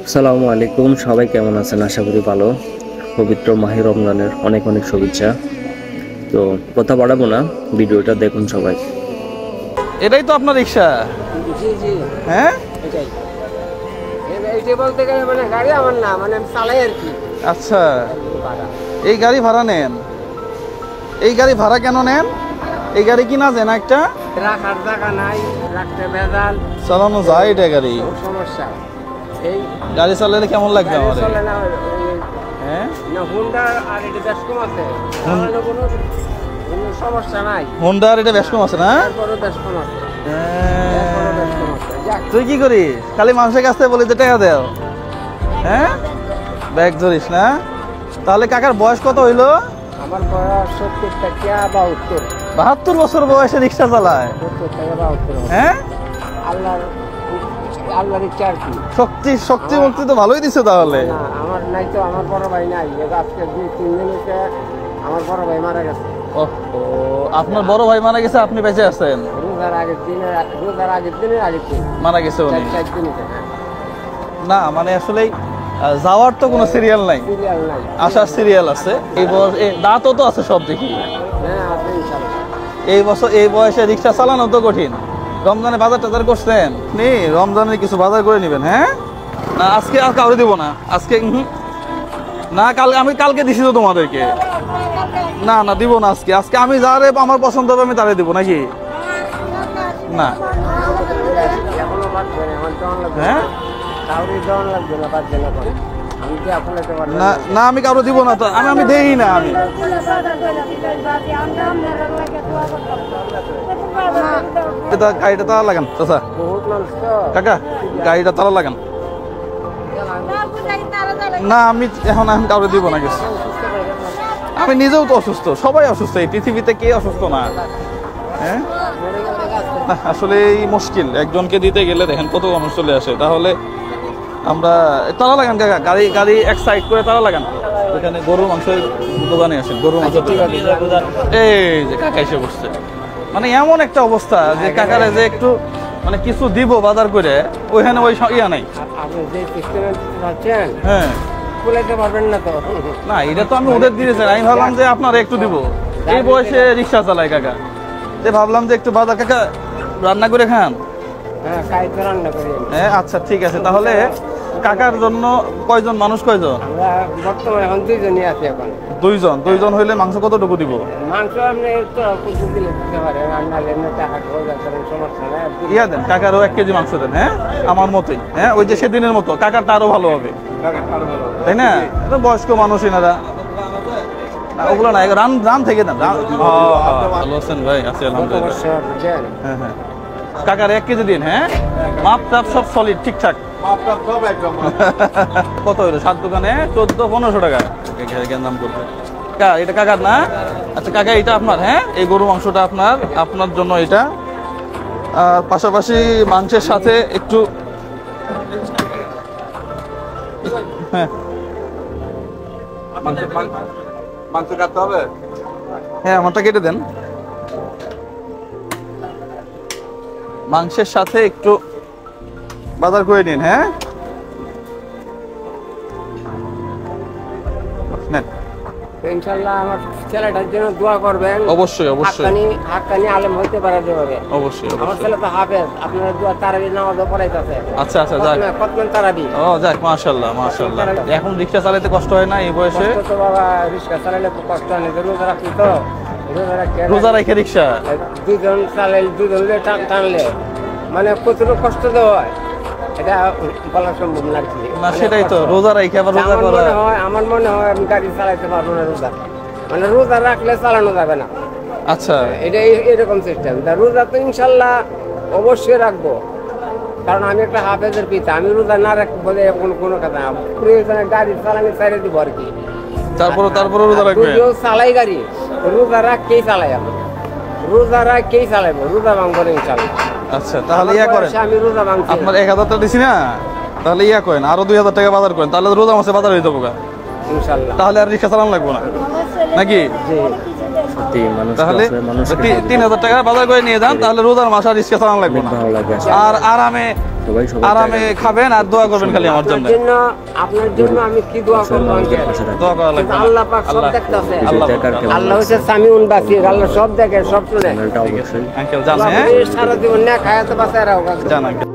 আসসালামু আলাইকুম, সবাই কেমন আছেন? আশা করি ভালো। পবিত্র মাহে রমজানের অনেক অনেক শুভেচ্ছা। তো কথা বাড়াবো না, ভিডিওটা দেখুন সবাই। এটাই তো আপনার রিক্সা? জি জি, হ্যাঁ এটাই। এইটা বলতে গেলে মানে গাড়ি আমার না, মানে আমি চালাই আর কি। আচ্ছা, ভাড়া। এই গাড়ি ভাড়া নেন? এই গাড়ি ভাড়া কেন নেন? এই গাড়ি কি না জানা একটা রাখার জায়গা নাই, রাখতে ভেজাল, চালানো যায় এটা গাড়ি? খুব সমস্যা। এই গাড়ি চালালে কেমন লাগবে গাড়ি আমাদের? চলে না, হ্যাঁ, না হুন্ডা আর এটা বেশ কম আছে, চালানো কোনো সমস্যা নাই। হোন্ডা আর এটা বেশ কম আছে না? তারপরও বেশ কম আছে, তারপরও বেশ কম আছে। যাক, তুই কি করিস? খালি মানুষের কাছ থেকে বলি যে টাকা দেও, হ্যাঁ ব্যাগ ধরিস না? তাহলে কাকার বয়স কত হইলো? আমার বয়স 70 থেকে 72। 72 বছর বয়সে রিক্সা চালায়? 70 থেকে 72। হ্যাঁ, আল্লাহর ইচ্ছা আর কি। শক্তি মুক্তি তো ভালোই দিছে তাহলে। না, আমার নাই তো, আমার বড় ভাই নাই। আজকে 2-3 দিন হচ্ছে আমার বড় ভাই মারা গেছে। আপনার বড় ভাই মারা গেছে, আপনি বেঁচে আছেন? রোজার আগের দিনের আগের দিন মারা গেছে উনি? 4 দিন হচ্ছে। না মানে আসলে যাওয়ার তো কোনো সিরিয়াল নাই, সিরিয়াল নাই, আসার সিরিয়াল আছে। এই বয়স দাঁতও তো আছে সব দেখি। হ্যাঁ আছে ইনশাআল্লাহ। এই বয়সে রিক্সা চালানো তো কঠিন। রমজানে বাজার টাজার করছেন? রমজানে কিছু বাজার করে নেবেন। হ্যাঁ, না আজকে আর কাউরে দিব না আজকে। না আমি কালকে দিছি তো তোমাদেরকে। না না দিব না আজকে আমি যারে আমার পছন্দ হবে আমি তারে দিব নাকি? না। এখনো বাড়ছে না, আমার দন লাগবে। হ্যাঁ, কাউরি দন লাগবে না, বাড়ছে না করে। আমি কি আপনাকে পারবো না না আমি কারো দিব না তো, আমি দেই না। আমি এটা গাড়িটা তালা লাগান চাচা, বহুত মানুষ তো। কাকা গাড়িটা তালা লাগান। না আমি কাউরে দিব না কিছু। আমি নিজেও তো অসুস্থ, সবাই অসুস্থ, এই পৃথিবীতে কে অসুস্থ না? হ্যাঁ, আসলে এই মুশকিল, একজনকে দিতে গেলে দেখেন কত মানুষ চলে আসে। তাহলে আমরা তালা লাগান কাকা, গাড়ি এক সাইড করে তালা লাগান। এখানে গরুর মাংসের দোকানে আসেন, গরুর মাংস। এই যে কাকা এসে বসছে, মানে এমন একটা অবস্থা যে কাকারে যে একটু মানে কিছু দিব বাজার করে, ওইখানে ওই ইয়া নাই। আপনি যে সিস্টেমে পাচ্ছেন, হ্যাঁ, বলাইতে পারবেন না তো। না এটা তো আমি ওদের দিয়েছি, আমি ভাবলাম যে আপনারা একটু দিব। এই বয়সে রিক্সা চালায় কাকা, যে ভাবলাম যে একটু বাজার। কাকা রান্না করে খান? হ্যাঁ, খাইতে রান্না করি। হ্যাঁ আচ্ছা ঠিক আছে। তাহলে কাকার জন্য কয়জন মানুষ? কয়জন? আমরা বর্তমানে এখন 2 জনই আছি। এখন 2 জন হইলে মাংস কতটুকু দিব? মাংস আপনি তো কিছু দিলে দিতে পারেন, রান্না লেনে টাকা খরচ করেন, সমস্যা নাই। ইয়া দেন, কাকারও 1 কেজি মাংস দেন। হ্যাঁ, আমার মতোই। হ্যাঁ, ওই যে সেদিনের মতো, কাকারটা আরো ভালো হবে, তাই না? বয়স্ক মানুষ এনারা। ওগুলো না, রান থেকে দেন। ভালো আছেন ভাই? আছি আলহামদুলিল্লাহ। হ্যাঁ হ্যাঁ, কাকার 1 কেজি দিন। হ্যাঁ, মাপ টাপ সব সলিড ঠিকঠাক। কত হইলো? 7 দোকানে 1400-1500 টাকা দাম করবে। এটা কাকার না? আচ্ছা কাকা এটা আপনার? হ্যাঁ, এই গরু মাংসটা আপনার জন্য এটা। আর পাশাপাশি মাংসের সাথে একটু হ্যাঁ মাংস কাটতে হবে। হ্যাঁ, আমারটা কেটে দেন। মাংসের সাথে একটু বাজার করে নিন। হ্যাঁ, ইনশাআল্লাহ আমার ছেলেটার জন্য দোয়া করবেন। অবশ্যই অবশ্যই, হাক্কানি আলেম হইতে পারে যাবে। অবশ্যই আমার ছেলে তো হাফেজ, আপনার দোয়া তারাবি নামাজও পড়াইতেছে। আচ্ছা আচ্ছা, যাক কতক্ষণ তারাবি। ও যাক, মাশাআল্লাহ মাশাআল্লাহ। এখন রিক্সা চালাতে কষ্ট হয় না এই বয়সে? তো বাবা, রিক্সা চালালে খুব কষ্ট হয়, রোজা রাখি তো। রোজা রেখে রিক্সা 2 জন চালাইলে, 2 জন টানলে মানে প্রচুর কষ্ট দেওয়া হয়। এটা বলা সম্ভব না। না সেটাই তো, রোজা রাখে আবার রোজা করা। আমার মনে হয় আমি গাড়ি চালাইতে পারবো না রোজা, মানে রোজা রাখলে চালানো যাবে না। আচ্ছা, এটা এরকম সিস্টেম। রোজা তো ইনশাল্লাহ অবশ্যই রাখবো, কারণ আমি একটা হাফেজের পিতা। আমি রোজা না রাখবো বলে কোনো কথা না, প্রয়োজনে গাড়ি চালানি চাইলে দিব আর কি। তারপরে রোজা রাখবে? চালাই গাড়ি, রোজা রাখকেই চালাই। আমি রোজা রাখকেই চালাইবো, রোজা ভাঙবো না ইনশাল্লাহ। আচ্ছা, তাহলে ইয়া করেন, আমি রোজা ভাঙছি। আপনার 1000 টাকা দিছি না, তাহলে ইয়া করেন আরো 2000 টাকা বাজার করেন, তাহলে রোজা মাসে বাজার হয়ে যাবো ইনশাল্লাহ। তাহলে আর রিক্সা চালানো লাগবো না নাকি? সত্যি মানুষ তাহলে মানুষকে 3000 টাকা বাজার করে নিয়ে যান, তাহলে রোজার মাস আর রিস্কে চালান লাগবে না। ভালো লাগে আসলে। আর আরামে সবাই আরামে খাবেন আর দোয়া করবেন খালি আমার জন্য। আপনার জন্য আমি কি দোয়া করবো মানুষদের পাশে থাকবে। দোয়া করা লাগবে না। আল্লাহ পাক সব আল্লাহ দেখতেছে। আল্লাহ দেখার কেমন আল্লাহ হচ্ছে সামিউন বাসির, আল্লাহ সব দেখে সব শুনে। চ্যানেলটা অবশ্যই আঙ্কেল জান, আল্লাহ হ্যাঁ সারা জীবন না খায়াতে বাঁচায় রাখো। জান আঙ্কেল।